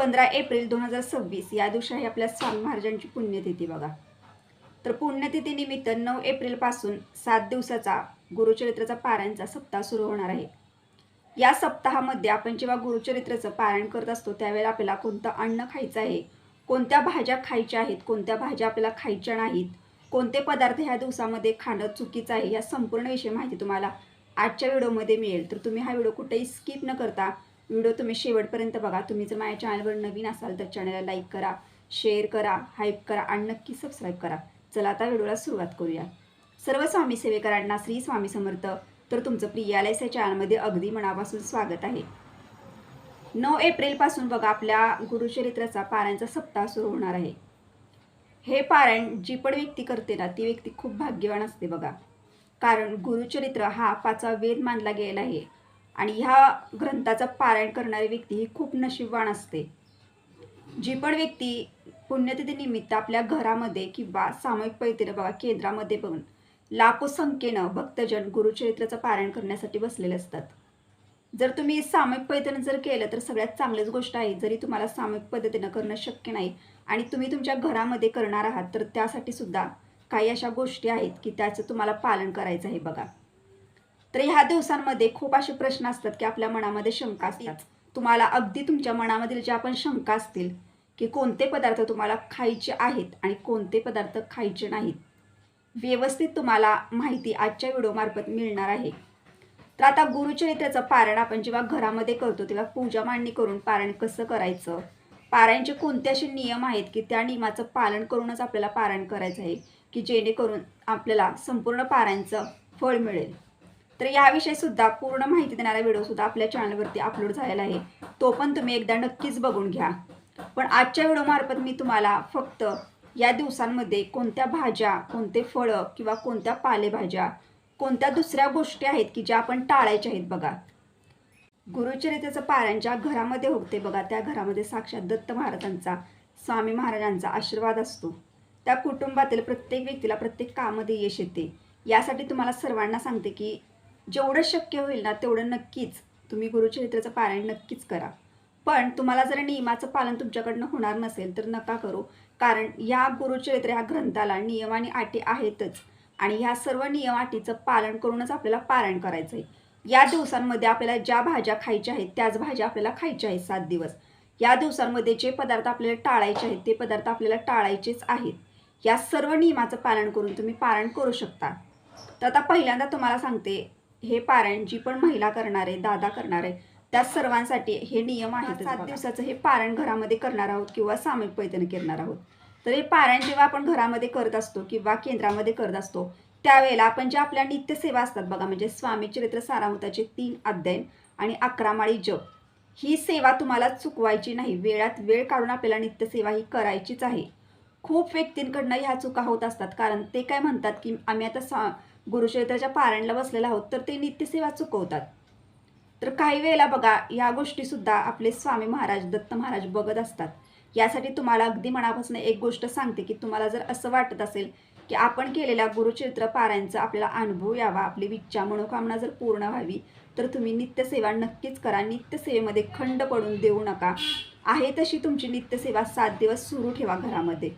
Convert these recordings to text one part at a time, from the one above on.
15 April 2026 या दिवशी आहे आपल्या स्वामी महाराजांची पुण्यतिथी बघा. तर पुण्यतिथीनिमित्त 9 एप्रिलपासून 7 दिवसाचा गुरुचरित्राचा पारायणचा सप्ताह सुरू होणार आहे. या सप्ताहामध्ये आपण जेव्हा गुरुचरित्राचं पारायण करत असतो त्यावेळेला आपल्याला कोणतं अन्न खायचं आहे, कोणत्या भाज्या खायच्या आहेत, कोणत्या भाज्या आपल्याला खायच्या नाहीत, कोणते पदार्थ ह्या दिवसामध्ये खाणं चुकीचं आहे, या संपूर्ण विषयी माहिती तुम्हाला आजच्या व्हिडिओमध्ये मिळेल. तर तुम्ही हा व्हिडिओ कुठेही स्किप न करता व्हिडिओ तुम्ही शेवटपर्यंत बघा. तुम्ही जर माझ्या चॅनलवर नवीन असाल तर चॅनलला लाईक करा, शेअर करा, हाईप करा आणि नक्की सबस्क्राईब करा. चला आता व्हिडिओला सुरुवात करूया. सर्व स्वामी सेवेकरांना श्री स्वामी समर्थ. तर तुमचं प्रिय LIC चॅनलमध्ये अगदी मनापासून स्वागत आहे. 9 एप्रिलपासून बघा आपल्या गुरुचरित्राचा पारायणचा सप्ताह सुरू होणार आहे. हे पारायण जी पण व्यक्ती करते ना ती व्यक्ती खूप भाग्यवान असते बघा. कारण गुरुचरित्र हा 5वा वेद मानला गेला आहे आणि ह्या ग्रंथाचा पारायण करणारी व्यक्ती ही खूप नशीबवान असते. जी पण व्यक्ती पुण्यतिथीनिमित्त आपल्या घरामध्ये किंवा सामूहिक पैतेनं बघा केंद्रामध्ये बघून लाखो संख्येनं भक्तजन गुरुचरित्राचं पारायण करण्यासाठी बसलेले असतात. जर तुम्ही सामूहिक पद्धतीनं जर केलं तर सगळ्यात चांगलीच गोष्ट आहे. जरी तुम्हाला सामूहिक पद्धतीनं करणं शक्य नाही आणि तुम्ही तुमच्या घरामध्ये करणार आहात तर त्यासाठी सुद्धा काही अशा गोष्टी आहेत की त्याचं तुम्हाला पालन करायचं आहे बघा. तर ह्या दिवसांमध्ये खूप असे प्रश्न असतात की आपल्या मनामध्ये शंका असतात. तुम्हाला अगदी तुमच्या मनामधील ज्या पण शंका असतील की कोणते पदार्थ तुम्हाला खायचे आहेत आणि कोणते पदार्थ खायचे नाहीत, व्यवस्थित तुम्हाला माहिती आजच्या व्हिडिओमार्फत मिळणार आहे. तर आता गुरुचरित्राचं पारायण आपण जेव्हा घरामध्ये करतो तेव्हा पूजा मांडणी करून पारायण कसं करायचं, पारायणचे कोणते असे नियम आहेत की त्या नियमाचं पालन करूनच आपल्याला पारायण करायचं आहे की जेणेकरून आपल्याला संपूर्ण पारायणचं फळ मिळेल. तर याविषयी सुद्धा पूर्ण माहिती देणारा व्हिडिओसुद्धा आपल्या चॅनलवरती अपलोड झालेला आहे. तो पण तुम्ही एकदा नक्कीच बघून घ्या. पण आजच्या व्हिडिओमार्फत मी तुम्हाला फक्त या दिवसांमध्ये कोणत्या भाज्या, कोणते फळं किंवा कोणत्या पालेभाज्या, कोणत्या दुसऱ्या गोष्टी आहेत की ज्या आपण टाळायच्या आहेत बघा. गुरुचरित्राचं पारायण ज्या घरामध्ये होते बघा त्या घरामध्ये साक्षात दत्त महाराजांचा, स्वामी महाराजांचा आशीर्वाद असतो. त्या कुटुंबातील प्रत्येक व्यक्तीला प्रत्येक कामामध्ये यश येते. यासाठी तुम्हाला सर्वांना सांगते की जेवढं शक्य होईल ना तेवढं नक्कीच तुम्ही गुरुचरित्राचं पारायण नक्कीच करा. पण तुम्हाला जर नियमाचं पालन तुमच्याकडनं होणार नसेल तर नका करू. कारण या गुरुचरित्र ह्या ग्रंथाला नियम आणि अटी आहेतच आणि ह्या सर्व नियम अटीचं पालन करूनच आपल्याला पारायण करायचं आहे. या दिवसांमध्ये आपल्याला ज्या भाज्या खायच्या आहेत त्याच भाज्या आपल्याला खायच्या आहेत 7 दिवस. या दिवसांमध्ये जे पदार्थ आपल्याला टाळायचे आहेत ते पदार्थ आपल्याला टाळायचेच आहेत. या सर्व नियमाचं पालन करून तुम्ही पारायण करू शकता. तर आता पहिल्यांदा तुम्हाला सांगते, हे पारायण जी पण महिला करणार आहे, दादा करणार आहे, त्या सर्वांसाठी हे नियम आहेत. 7 दिवसाचं हे पारायण घरामध्ये करणार आहोत किंवा सामूहिक पद्धतीने करणार आहोत. तर हे पारायण जेव्हा आपण घरामध्ये करत असतो किंवा केंद्रामध्ये करत असतो त्यावेळेला आपण ज्या आपल्या नित्यसेवा असतात बघा, म्हणजे स्वामी चरित्र सारामृताचे 3 अध्याय आणि 11 माळी जप, ही सेवा तुम्हाला चुकवायची नाही. वेळात वेळ काढून आपल्याला नित्यसेवा ही करायचीच आहे. खूप व्यक्तींकडनं ह्या चुका होत असतात. कारण ते काय म्हणतात की आम्ही आता गुरुचरित्राच्या पारायणला बसलेला आहोत तर ते नित्यसेवा चुकवतात. तर काही वेळेला बघा या गोष्टीसुद्धा आपले स्वामी महाराज, दत्त महाराज बघत असतात. यासाठी तुम्हाला अगदी मनापासून एक गोष्ट सांगते की तुम्हाला जर असं वाटत असेल की आपण केलेल्या गुरुचरित्र पारायणचा आपल्याला अनुभव यावा, आपली इच्छा मनोकामना जर पूर्ण व्हावी तर तुम्ही नित्यसेवा नक्कीच करा. नित्यसेवेमध्ये खंड पडून देऊ नका. आहे तशी तुमची नित्यसेवा 7 दिवस सुरू ठेवा घरामध्ये.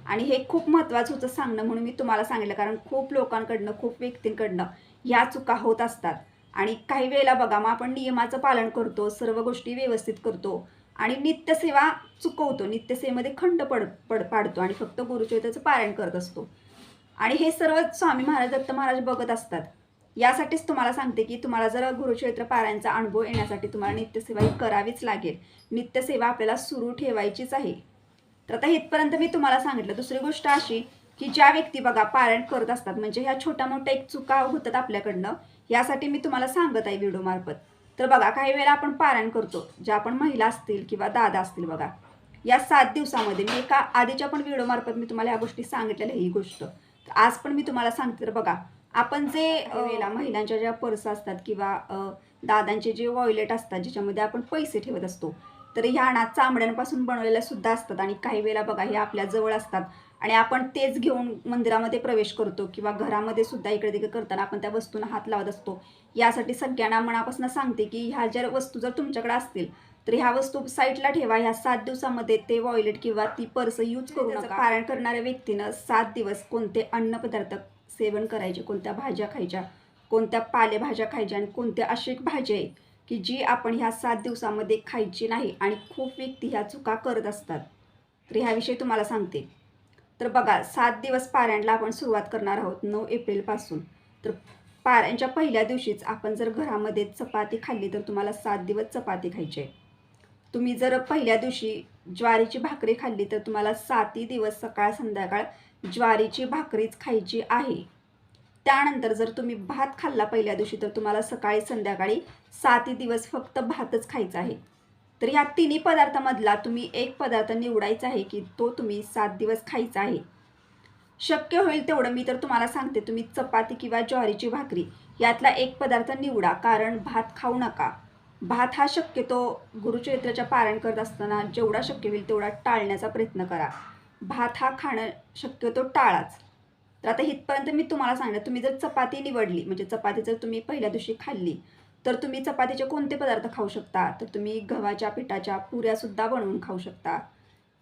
आणि हे खूप महत्त्वाचं होतं सांगणं म्हणून मी तुम्हाला सांगितलं. कारण खूप लोकांकडनं, खूप व्यक्तींकडनं ह्या चुका होत असतात. आणि काही वेळेला बघा मग आपण नियमाचं पालन करतो, सर्व गोष्टी व्यवस्थित करतो आणि नित्यसेवा चुकवतो, नित्यसेवेमध्ये खंड पाडतो आणि फक्त गुरुचरित्राचं पारायण करत असतो. आणि हे सर्व स्वामी महाराज, दत्त महाराज बघत असतात. यासाठीच तुम्हाला सांगते की तुम्हाला जर गुरुचरित्र पारायणचा अनुभव येण्यासाठी तुम्हाला नित्यसेवा ही करावीच लागेल. नित्यसेवा आपल्याला सुरू ठेवायचीच आहे. तर आता इथपर्यंत मी तुम्हाला सांगितलं. दुसरी गोष्ट अशी की ज्या व्यक्ती बघा पारायण करत असतात, म्हणजे ह्या छोट्या मोठ्या एक चुका होतात आपल्याकडनं, यासाठी मी तुम्हाला सांगत आहे व्हिडिओमार्फत. तर बघा काही वेळेला आपण पारायण करतो, ज्या आपण महिला असतील किंवा दादा असतील बघा, या 7 दिवसामध्ये मी एका आधीच्या पण व्हिडिओमार्फत मी तुम्हाला ह्या गोष्टी सांगितलेल्या ही गोष्ट. तर आज पण मी तुम्हाला सांगते. तर बघा आपण जे वेळेला महिलांच्या ज्या पर्स असतात किंवा दादांचे जे वॉलेट असतात ज्याच्यामध्ये आपण पैसे ठेवत असतो, तर ह्या ना चांबड्यांपासून बनवलेल्या सुद्धा असतात. आणि काही वेळेला बघा हे आपल्या जवळ असतात आणि आपण तेच घेऊन मंदिरामध्ये प्रवेश करतो किंवा घरामध्ये सुद्धा इकडे तिकडे करताना आपण त्या वस्तूंना हात लावत असतो. यासाठी सगळ्यांना मनापासून सांगते की ह्या जर वस्तू जर तुमच्याकडे असतील तर ह्या वस्तू साईडला ठेवा. ह्या 7 दिवसामध्ये ते वॉयलेट किंवा ती पर्स यूज करू नका. पारायण करणाऱ्या व्यक्तीनं 7 दिवस कोणते अन्नपदार्थ सेवन करायचे, कोणत्या भाज्या खायच्या, कोणत्या पालेभाज्या खायच्या आणि कोणत्या अशी भाज्या आहे की जी आपण ह्या 7 दिवसामध्ये खायची नाही. आणि खूप व्यक्ती ह्या चुका करत असतात. तर ह्याविषयी तुम्हाला सांगते. तर बघा, 7 दिवस पारायणला आपण सुरुवात करणार आहोत 9 एप्रिलपासून. तर पारायणच्या पहिल्या दिवशीच आपण जर घरामध्ये चपाती खाल्ली तर तुम्हाला 7 दिवस चपाती खायची आहे. तुम्ही जर पहिल्या दिवशी ज्वारीची भाकरी खाल्ली तर तुम्हाला 7 दिवस सकाळ संध्याकाळ ज्वारीची भाकरीच खायची आहे. त्यानंतर जर तुम्ही भात खाल्ला पहिल्या दिवशी तर तुम्हाला सकाळी संध्याकाळी 7 दिवस फक्त भातच खायचा आहे. तर ह्या तिन्ही पदार्थामधला तुम्ही एक पदार्थ निवडायचा आहे की तो तुम्ही 7 दिवस खायचा आहे. शक्य होईल तेवढं मी तर तुम्हाला सांगते, तुम्ही चपाती किंवा ज्वारीची भाकरी यातला एक पदार्थ निवडा. कारण भात खाऊ नका. भात हा शक्यतो गुरुचरित्राच्या पारायण करत असताना जेवढा शक्य होईल तेवढा टाळण्याचा प्रयत्न करा. भात हा खाणं शक्यतो टाळाच. तर आता इथपर्यंत मी तुम्हाला सांगितलं. तुम्ही जर चपाती निवडली, म्हणजे चपाती जर तुम्ही पहिल्या दिवशी खाल्ली तर तुम्ही चपातीचे कोणते पदार्थ खाऊ शकता, तर तुम्ही गव्हाच्या पिठाच्या पुऱ्यासुद्धा बनवून खाऊ शकता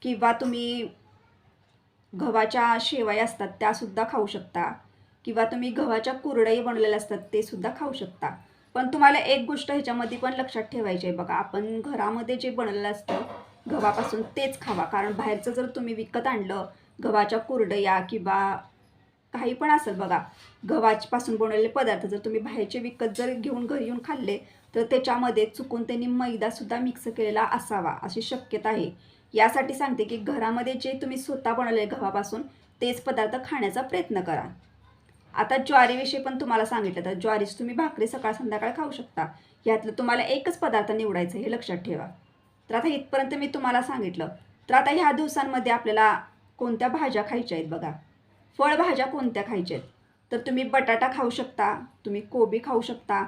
किंवा तुम्ही गव्हाच्या शेवया असतात त्यासुद्धा खाऊ शकता किंवा तुम्ही गव्हाच्या कुरडई बनवलेल्या असतात ते सुद्धा खाऊ शकता. पण तुम्हाला एक गोष्ट ह्याच्यामध्ये पण लक्षात ठेवायची आहे बघा, आपण घरामध्ये जे बनवलेलं असतं गव्हापासून तेच खावा. कारण बाहेरचं जर तुम्ही विकत आणलं गव्हाच्या कुरडया किंवा काही पण असेल बघा, गव्हापासून बनवलेले पदार्थ जर तुम्ही बाहेरचे विकत जर घेऊन घरी येऊन खाल्ले तर त्याच्यामध्ये चुकून त्यांनी मैदासुद्धा मिक्स केलेला असावा अशी शक्यता आहे. यासाठी सांगते की घरामध्ये जे तुम्ही स्वतः बनवले गव्हापासून तेच पदार्थ खाण्याचा प्रयत्न करा. आता ज्वारीविषयी पण तुम्हाला सांगितलं, तर ज्वारीची तुम्ही भाकरी सकाळ संध्याकाळ खाऊ शकता. यातलं तुम्हाला एकच पदार्थ निवडायचं हे लक्षात ठेवा. तर आता इथपर्यंत मी तुम्हाला सांगितलं. तर आता ह्या दिवसांमध्ये आपल्याला कोणत्या भाज्या खायच्या आहेत बघा. फळभाज्या कोणत्या खायच्या आहेत, तर तुम्ही बटाटा खाऊ शकता, तुम्ही कोबी खाऊ शकता,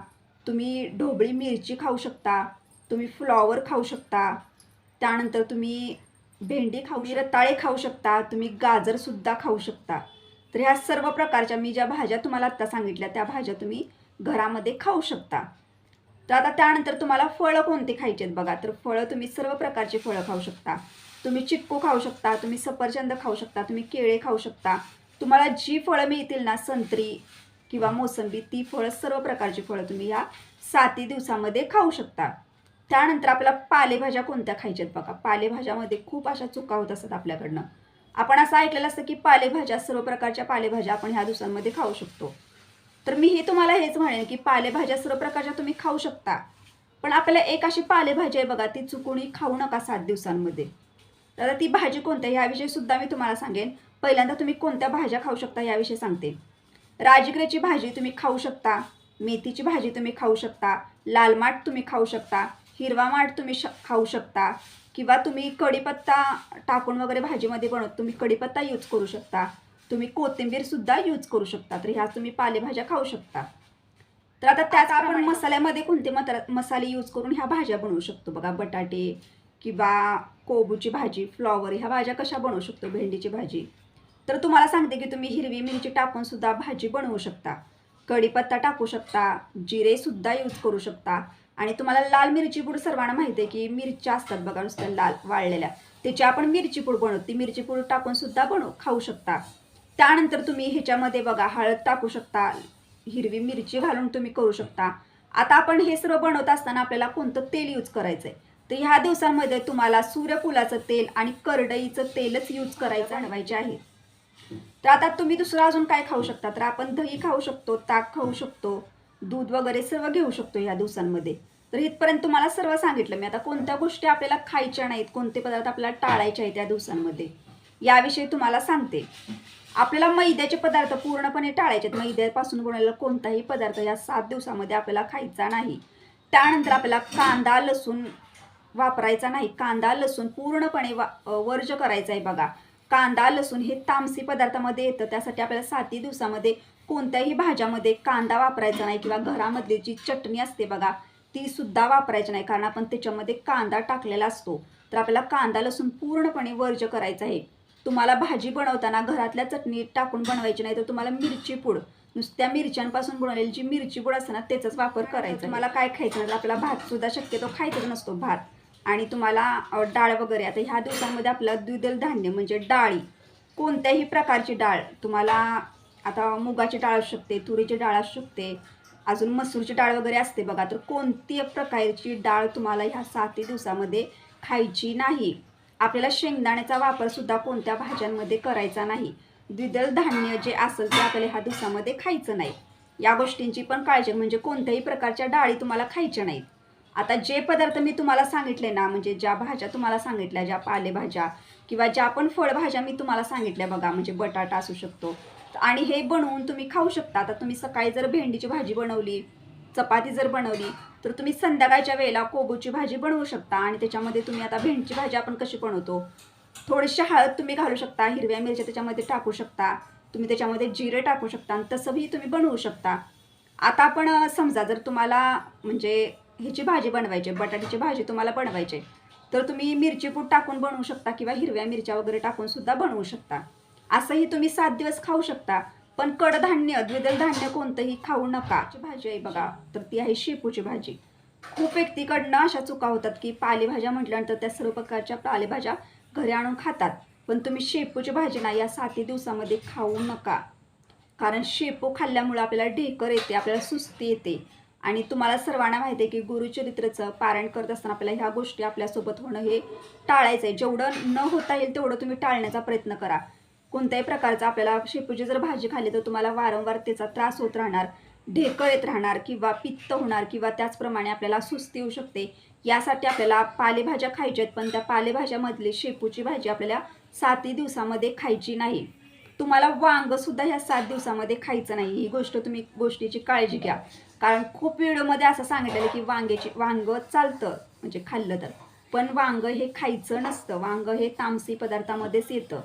तुम्ही ढोबळी मिरची खाऊ शकता, तुम्ही फ्लॉवर खाऊ शकता, त्यानंतर तुम्ही भेंडी खाऊ, रताळे खाऊ शकता, तुम्ही गाजरसुद्धा खाऊ शकता. तर ह्या सर्व प्रकारच्या मी ज्या भाज्या तुम्हाला आत्ता सांगितल्या त्या भाज्या तुम्ही घरामध्ये खाऊ शकता. तर आता त्यानंतर तुम्हाला फळं कोणती खायची आहेत बघा. तर फळं तुम्ही सर्व प्रकारची फळं खाऊ शकता. तुम्ही चिक्कू खाऊ शकता, तुम्ही सफरचंद खाऊ शकता, तुम्ही केळे खाऊ शकता. तुम्हाला जी फळं मिळतील ना, संत्री किंवा मोसंबी, ती फळं सर्व प्रकारची फळं तुम्ही ह्या 7 दिवसामध्ये खाऊ शकता. त्यानंतर आपल्याला पालेभाज्या कोणत्या खायच्या आहेत बघा. पालेभाज्यामध्ये खूप अशा चुका होत असतात आपल्याकडनं. आपण असं ऐकलेलं असतं की पालेभाज्या, सर्व प्रकारच्या पालेभाज्या आपण ह्या दिवसांमध्ये खाऊ शकतो. तर मी हे तुम्हाला हेच म्हणेन की पालेभाज्या सर्व प्रकारच्या तुम्ही खाऊ शकता. पण आपल्याला एक अशी पालेभाजी आहे बघा, ती चुकूनही खाऊ नका 7 दिवसांमध्ये. तर आता ती भाजी कोणत्या ह्याविषयी सुद्धा मी तुम्हाला सांगेन. पहिल्यांदा तुम्ही कोणत्या भाज्या खाऊ शकता याविषयी सांगते. राजगिऱ्याची भाजी तुम्ही खाऊ शकता, मेथीची भाजी तुम्ही खाऊ शकता, लाल माठ तुम्ही खाऊ शकता, हिरवा माठ तुम्ही खाऊ शकता किंवा तुम्ही कढीपत्ता टाकून वगैरे भाजीमध्ये बनवत तुम्ही कढीपत्ता यूज करू शकता. तुम्ही कोथिंबीरसुद्धा यूज करू शकता. तर ह्या तुम्ही पालेभाज्या खाऊ शकता. तर आता त्याच आपण मसाल्यामध्ये कोणते मसाले यूज करून ह्या भाज्या बनवू शकतो बघा. बटाटे किंवा कोबूची भाजी, फ्लॉवर, ह्या भाज्या कशा बनवू शकतो, भेंडीची भाजी. तर तुम्हाला सांगते की तुम्ही हिरवी मिरची टाकून सुद्धा भाजी बनवू शकता, कढीपत्ता टाकू शकता, जिरेसुद्धा यूज करू शकता. आणि तुम्हाला लाल मिरची पूड सर्वांना माहिती आहे की मिरच्या असतात बघा नुसत्या लाल वाळलेल्या, त्याची आपण मिरची पूड बनवतो. ती मिरची पूड टाकून सुद्धा खाऊ शकता. त्यानंतर तुम्ही ह्याच्यामध्ये बघा हळद टाकू शकता, हिरवी मिरची घालून तुम्ही करू शकता. आता आपण हे सर्व बनवत असताना आपल्याला कोणतं तेल यूज करायचं आहे, तर ह्या दिवसांमध्ये तुम्हाला सूर्यफुलाचं तेल आणि करडईचं तेलच यूज करायचं बनवायचे आहे. तर आता तुम्ही दुसरं अजून काय खाऊ शकता, तर आपण दही खाऊ शकतो, ताक खाऊ शकतो, दूध वगैरे सर्व घेऊ शकतो ह्या दिवसांमध्ये. तर इथपर्यंत तुम्हाला सर्व सांगितलं मी. आता कोणत्या गोष्टी आपल्याला खायच्या नाहीत, कोणते पदार्थ आपल्याला टाळायचे आहेत या दिवसांमध्ये याविषयी तुम्हाला सांगते. आपल्याला मैद्याचे पदार्थ पूर्णपणे टाळायचे आहेत. मैद्यापासून बनवलेला कोणताही पदार्थ या 7 दिवसामध्ये आपल्याला खायचा नाही. त्यानंतर आपल्याला कांदा लसूण वापरायचा नाही. कांदा लसूण पूर्णपणे वर्ज करायचा आहे बघा. कांदा लसूण हे तामसी पदार्थामध्ये येतं, त्यासाठी आपल्याला 7 दिवसामध्ये कोणत्याही भाज्यामध्ये कांदा वापरायचा नाही किंवा घरामधली जी चटणी असते बघा ती सुद्धा वापरायची नाही, कारण आपण त्याच्यामध्ये कांदा टाकलेला असतो. तर आपल्याला कांदा लसूण पूर्णपणे वर्ज करायचा आहे. तुम्हाला भाजी बनवताना घरातल्या चटणी टाकून बनवायची नाही, तर तुम्हाला मिरची पूड, नुसत्या मिरच्यांपासून बनवलेली जी मिरची पूड असते ना त्याचाच वापर करायचा. तुम्हाला काय खायचं नाही, आपल्याला भात सुद्धा शक्यतो खायचाच नसतो भात. आणि तुम्हाला डाळ वगैरे, आता ह्या दिवसांमध्ये आपलं द्विदल धान्य म्हणजे डाळी, कोणत्याही प्रकारची डाळ तुम्हाला, आता मुगाची डाळ असू शकते, तुरीची डाळ असू शकते, अजून मसूरची डाळ वगैरे असते बघा, तर कोणती प्रकारची डाळ तुम्हाला ह्या 7 दिवसामध्ये खायची नाही. आपल्याला शेंगदाण्याचा वापरसुद्धा कोणत्या भाज्यांमध्ये करायचा नाही. द्विदल धान्य जे असेल ते आपल्याला ह्या दिवसामध्ये खायचं नाही. या गोष्टींची पण काळजी, म्हणजे कोणत्याही प्रकारच्या डाळी तुम्हाला खायच्या नाहीत. आता जे पदार्थ मी तुम्हाला सांगितले ना, म्हणजे ज्या भाज्या तुम्हाला सांगितल्या, ज्या पालेभाज्या किंवा ज्या पण फळभाज्या मी तुम्हाला सांगितल्या बघा, म्हणजे बटाटा असू शकतो, आणि हे बनवून तुम्ही खाऊ शकता. आता तुम्ही सकाळी जर भेंडीची भाजी बनवली, चपाती जर बनवली, तर तुम्ही संध्याकाळच्या वेळेला कोबूची भाजी बनवू शकता. आणि त्याच्यामध्ये तुम्ही, आता भेंडीची भाजी आपण कशी बनवतो, थोडीशी हळद तुम्ही घालू शकता, हिरव्या मिरच्या त्याच्यामध्ये टाकू शकता, तुम्ही त्याच्यामध्ये जिरे टाकू शकता, आणि तसंही तुम्ही बनवू शकता. आता आपण समजा जर तुम्हाला म्हणजे ह्याची भाजी बनवायची, बटाट्याची भाजी तुम्हाला बनवायची, तर तुम्ही मिरची पूड टाकून बनवू शकता किंवा हिरव्या मिरच्या वगैरे टाकून सुद्धा बनवू शकता. असंही तुम्ही 7 दिवस खाऊ शकता. पण कडधान्य, द्विदल धान्य कोणतंही खाऊ नका. भाजी आहे बघा, तर ती आहे शेपूची भाजी. खूप व्यक्तीकडनं अशा चुका होतात की पालेभाज्या म्हटल्यानंतर त्या सर्व प्रकारच्या पालेभाज्या घरी आणून खातात, पण तुम्ही शेपूची भाजी ना या 7 दिवसामध्ये खाऊ नका. कारण शेपू खाल्ल्यामुळे आपल्याला ढेकर येते, आपल्याला सुस्ती येते. आणि तुम्हाला सर्वांना माहिती आहे की गुरुचरित्राचं पारायण करत असताना आपल्याला ह्या गोष्टी आपल्यासोबत होणं हे टाळायचं आहे. जेवढं न होता येईल तेवढं तुम्ही टाळण्याचा प्रयत्न करा. कोणत्याही प्रकारचा आपल्याला शेपूची जर भाजी खाल्ली तर तुम्हाला वारंवार त्याचा त्रास होत राहणार, ढेकर येत राहणार किंवा पित्त होणार किंवा त्याचप्रमाणे आपल्याला सुस्ती येऊ शकते. यासाठी आपल्याला पालेभाज्या खायच्या आहेत, पण त्या पालेभाज्यामधली शेपूची भाजी आपल्याला 7 दिवसामध्ये खायची नाही. तुम्हाला वांगंसुद्धा ह्या 7 दिवसामध्ये खायचं नाही. ही गोष्टीची काळजी घ्या. कारण खूप व्हिडिओमध्ये असं सांगितलेलं की वांगं चालतं म्हणजे खाल्लं तर, पण वांगं हे खायचं नसतं. वांगं हे तामसी पदार्थामध्येच येतं.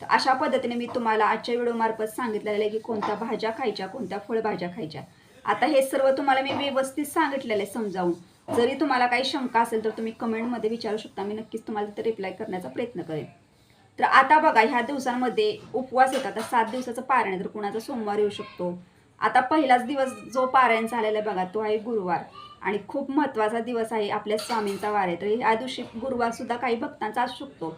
तर अशा पद्धतीने मी तुम्हाला आजच्या व्हिडिओमार्फत सांगितलेलं आहे की कोणत्या भाज्या खायच्या, कोणत्या फळभाज्या खायच्या. आता हे सर्व तुम्हाला मी व्यवस्थित सांगितलेलं आहे समजावून. जरी तुम्हाला काही शंका असेल तर तुम्ही कमेंटमध्ये विचारू शकता, मी नक्कीच तुम्हाला तिथे रिप्लाय करण्याचा प्रयत्न करेन. तर आता बघा, ह्या दिवसांमध्ये उपवास येतात. आता 7 दिवसाचं पारायण आहे, तर कुणाचा सोमवार येऊ शकतो. आता पहिलाच दिवस जो पारायण झालेला आहे बघा, तो आहे गुरुवार, आणि खूप महत्त्वाचा दिवस आहे, आपल्या स्वामींचा वार आहे. तर या दिवशी गुरुवारसुद्धा काही भक्तांचा असू शकतो.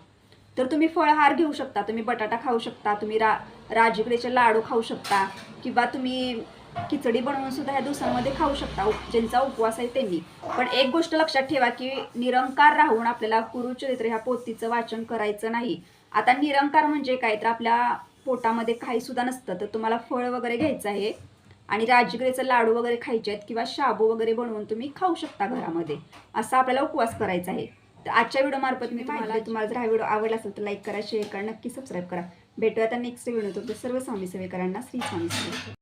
तर तुम्ही फळाहार घेऊ शकता, तुम्ही बटाटा खाऊ शकता, तुम्ही राजगिरीचे लाडू खाऊ शकता, किंवा तुम्ही खिचडी बनवून सुद्धा ह्या दिवसांमध्ये खाऊ शकता, ज्यांचा उपवास आहे त्यांनी. पण एक गोष्ट लक्षात ठेवा की निरंकार राहून आपल्याला गुरुचरित्र ह्या पोथीचं वाचन करायचं नाही. आता निरंकार म्हणजे काय, तर आपल्या पोटामध्ये काही सुद्धा नसतं, तर तुम्हाला फळ वगैरे घ्यायचं आहे आणि राजगिरीचे लाडू वगैरे खायचे आहेत किंवा शाबू वगैरे बनवून तुम्ही खाऊ शकता घरामध्ये. असा आपल्याला उपवास करायचा आहे. तर आजच्या व्हिडिओमार्फत मी तुम्हाला जर हा व्हिडिओ आवडला असेल तर लाईक करा, शेअर करा, नक्की सबस्क्राईब करा. भेटूया आता नेक्स्ट व्हिडिओ. तुमच्या सर्व स्वामी सेवेकरांना श्री स्वामी सेवा.